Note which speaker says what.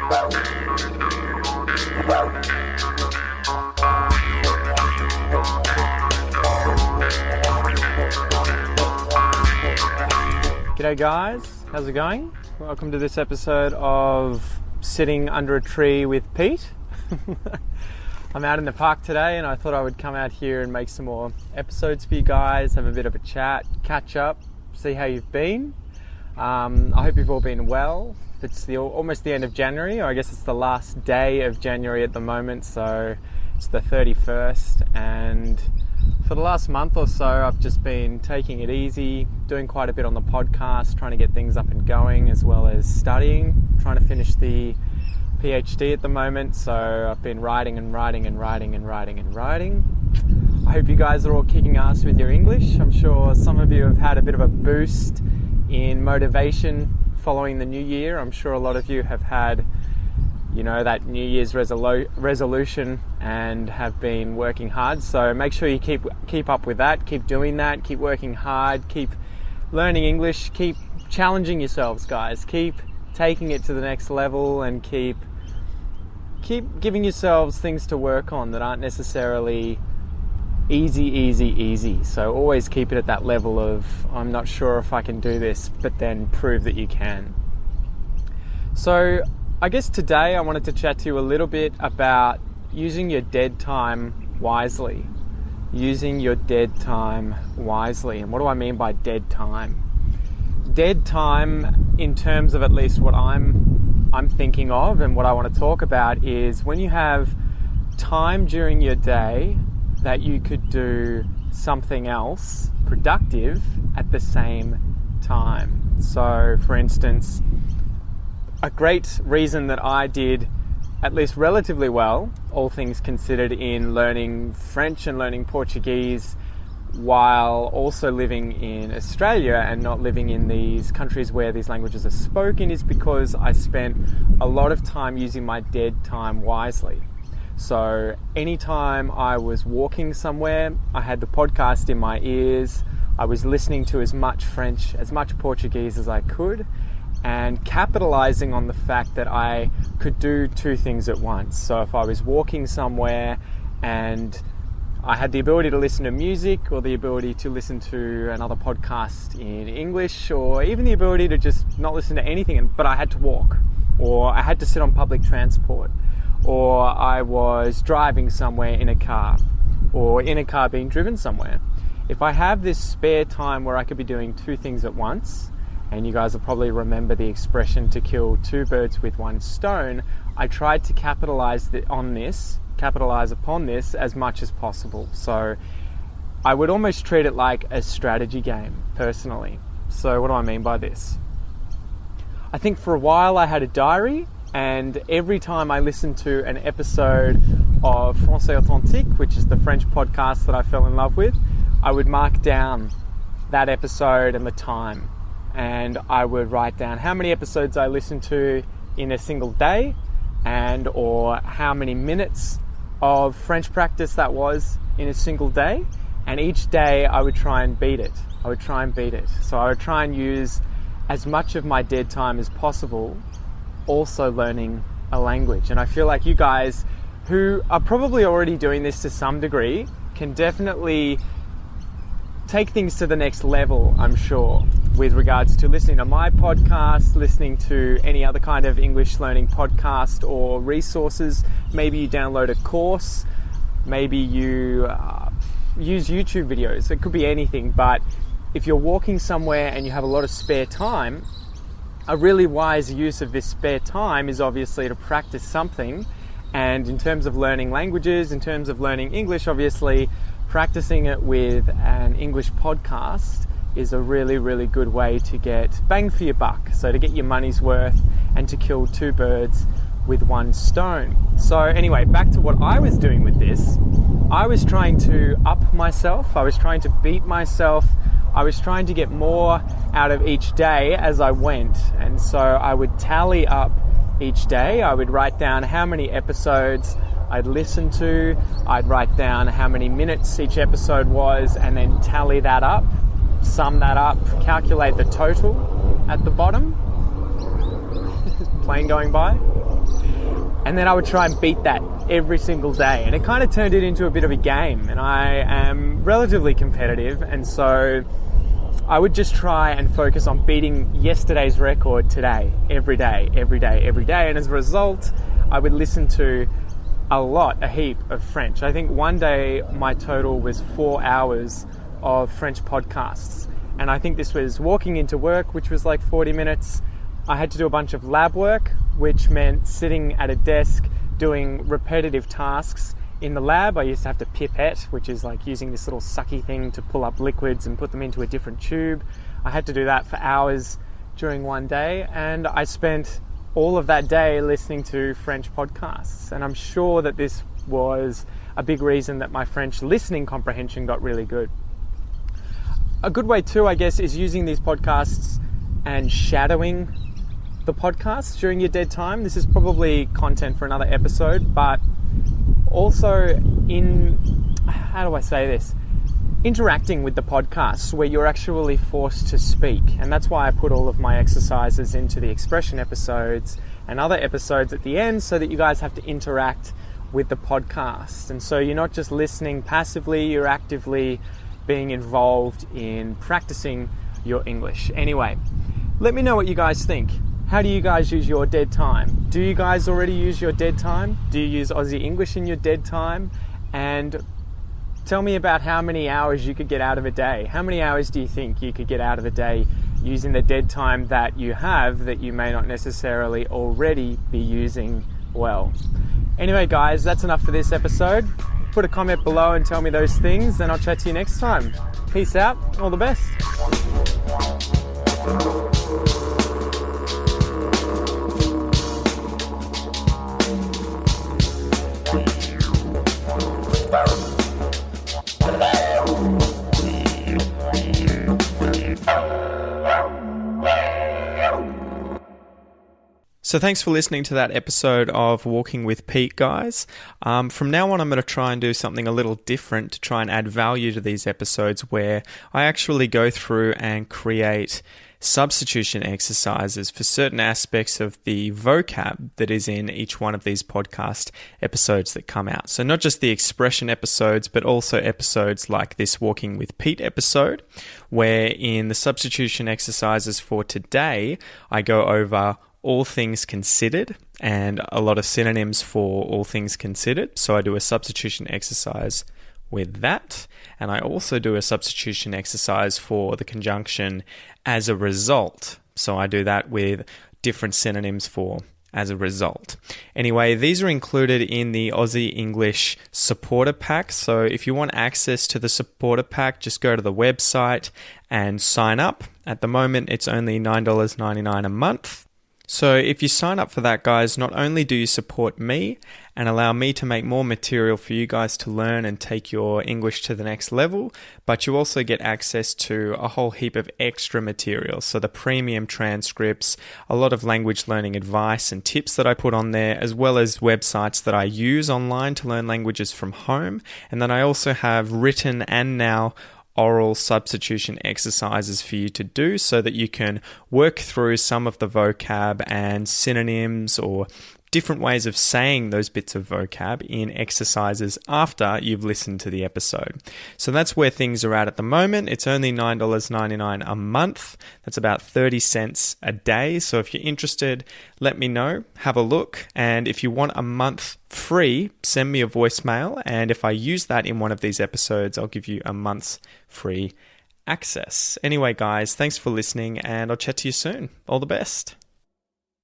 Speaker 1: G'day guys, how's it going? Welcome to this episode of Sitting Under a Tree with Pete. I'm out in the park today and I thought I would come out here and make some more episodes for you guys, have a bit of a chat, catch up, see how you've been. I hope you've all been well. It's almost the end of January, or I guess it's the last day of January at the moment, so it's the 31st, and for the last month or so I've just been taking it easy, doing quite a bit on the podcast, trying to get things up and going, as well as studying, trying to finish the PhD at the moment, so I've been writing. I hope you guys are all kicking ass with your English. I'm sure some of you have had a bit of a boost in motivation following the new year. I'm sure a lot of you have had, that New Year's resolution and have been working hard. So make sure you keep up with that, keep doing that, keep working hard, keep learning English, keep challenging yourselves, guys. Keep taking it to the next level and keep giving yourselves things to work on that aren't necessarily easy. So always keep it at that level of, I'm not sure if I can do this, but then prove that you can. So I guess today I wanted to chat to you a little bit about using your dead time wisely. Using your dead time wisely. And what do I mean by dead time? Dead time, in terms of at least what I'm thinking of and what I want to talk about, is when you have time during your day that you could do something else productive at the same time. So, for instance, a great reason that I did at least relatively well, all things considered, in learning French and learning Portuguese while also living in Australia and not living in these countries where these languages are spoken, is because I spent a lot of time using my dead time wisely. So anytime I was walking somewhere, I had the podcast in my ears, I was listening to as much French, as much Portuguese as I could, and capitalizing on the fact that I could do two things at once. So if I was walking somewhere and I had the ability to listen to music, or the ability to listen to another podcast in English, or even the ability to just not listen to anything, but I had to walk, or I had to sit on public transport, or I was driving somewhere in a car, or in a car being driven somewhere. If I have this spare time where I could be doing two things at once, and you guys will probably remember the expression to kill two birds with one stone, I tried to capitalize upon this as much as possible. So I would almost treat it like a strategy game, personally. So what do I mean by this? I think for a while I had a diary, and every time I listened to an episode of Français Authentique, which is the French podcast that I fell in love with, I would mark down that episode and the time. And I would write down how many episodes I listened to in a single day, or how many minutes of French practice that was in a single day. And each day I would try and beat it. So I would try and use as much of my dead time as possible also learning a language. And I feel like you guys, who are probably already doing this to some degree, can definitely take things to the next level, I'm sure, with regards to listening to my podcast, listening to any other kind of English learning podcast or resources. Maybe you download a course, maybe you use YouTube videos. It could be anything, but if you're walking somewhere and you have a lot of spare time, a really wise use of this spare time is obviously to practice something. And in terms of learning languages, in terms of learning English, obviously practicing it with an English podcast is a really, really good way to get bang for your buck. So to get your money's worth and to kill two birds with one stone. So anyway, back to what I was doing with this. I was trying to up myself. I was trying to beat myself. I was trying to get more out of each day as I went. And so I would tally up each day. I would write down how many episodes I'd listen to. I'd write down how many minutes each episode was, and then tally that up, sum that up, calculate the total at the bottom. Plane going by. And then I would try and beat that every single day. And it kind of turned it into a bit of a game. And I am relatively competitive. And so I would just try and focus on beating yesterday's record today, every day, every day, every day. And as a result, I would listen to a heap of French. I think one day my total was 4 hours of French podcasts. And I think this was walking into work, which was like 40 minutes. I had to do a bunch of lab work, which meant sitting at a desk doing repetitive tasks in the lab. I used to have to pipette, which is like using this little sucky thing to pull up liquids and put them into a different tube. I had to do that for hours during one day, and I spent all of that day listening to French podcasts. And I'm sure that this was a big reason that my French listening comprehension got really good. A good way too, I guess, is using these podcasts and shadowing the podcast during your dead time. This is probably content for another episode, but also interacting with the podcasts where you're actually forced to speak. And that's why I put all of my exercises into the expression episodes and other episodes at the end, so that you guys have to interact with the podcast. And so you're not just listening passively, you're actively being involved in practicing your English. Anyway, let me know what you guys think. How do you guys use your dead time? Do you guys already use your dead time? Do you use Aussie English in your dead time? And tell me about how many hours you could get out of a day. How many hours do you think you could get out of a day using the dead time that you have that you may not necessarily already be using well? Anyway, guys, that's enough for this episode. Put a comment below and tell me those things, and I'll chat to you next time. Peace out. All the best. So thanks for listening to that episode of Walking with Pete, guys. From now on, I'm going to try and do something a little different to try and add value to these episodes, where I actually go through and create substitution exercises for certain aspects of the vocab that is in each one of these podcast episodes that come out. So not just the expression episodes, but also episodes like this Walking with Pete episode, where in the substitution exercises for today, I go over all things considered and a lot of synonyms for all things considered. So I do a substitution exercise with that. And I also do a substitution exercise for the conjunction as a result. So I do that with different synonyms for as a result. Anyway, these are included in the Aussie English supporter pack. So if you want access to the supporter pack, just go to the website and sign up. At the moment, it's only $9.99 a month. So if you sign up for that, guys, not only do you support me and allow me to make more material for you guys to learn and take your English to the next level, but you also get access to a whole heap of extra material. So the premium transcripts, a lot of language learning advice and tips that I put on there, as well as websites that I use online to learn languages from home. And then I also have written and now oral substitution exercises for you to do, so that you can work through some of the vocab and synonyms or different ways of saying those bits of vocab in exercises after you've listened to the episode. So that's where things are at the moment. It's only $9.99 a month. That's about 30 cents a day. So if you're interested, let me know, have a look. And if you want a month free, send me a voicemail. And if I use that in one of these episodes, I'll give you a month's free access. Anyway, guys, thanks for listening, and I'll chat to you soon. All the best.